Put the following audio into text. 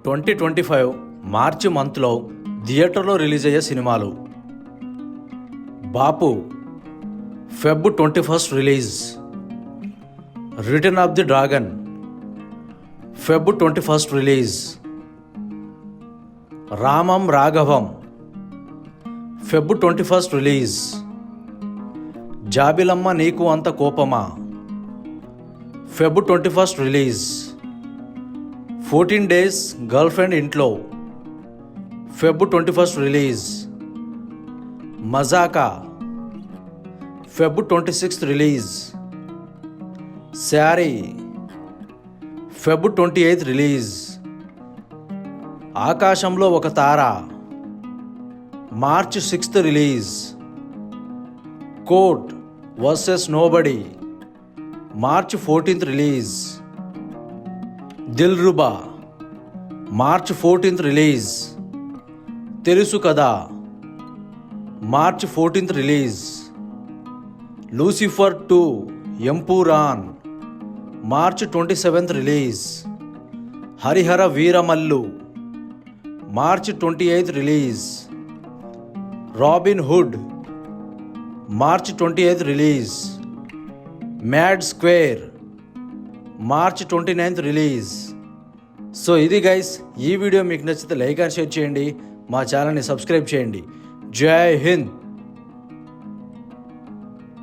2025 మార్చి మంత్లో థియేటర్లో రిలీజ్ అయ్యే సినిమాలు. Bapu Feb 21 release. Return of the dragon Feb 21 release. Ramam Raghavam Feb 21 release. జాబిలమ్మ నీకు అంత కోపమా Feb 21 release. 14 days girlfriend ఇంట్లో Feb 21 release. Mazaka Feb 26 release. Saree Feb 28 release. ఆకాశంలో ఒక తార March 6 release. Court versus nobody March 14 release. Dilruba March 14 release. తెలుసు కదా March 14 release. Lucifer 2 Empuraan March 27 release. Harihara Veeramallu March 28 release. Robin hood March 28 release. Mad square March 29 release. So ఇది guys, ఈ video మీకు నచ్చితే like and share చేయండి, మా ఛానల్ని సబ్స్క్రైబ్ చేయండి. జై హింద్.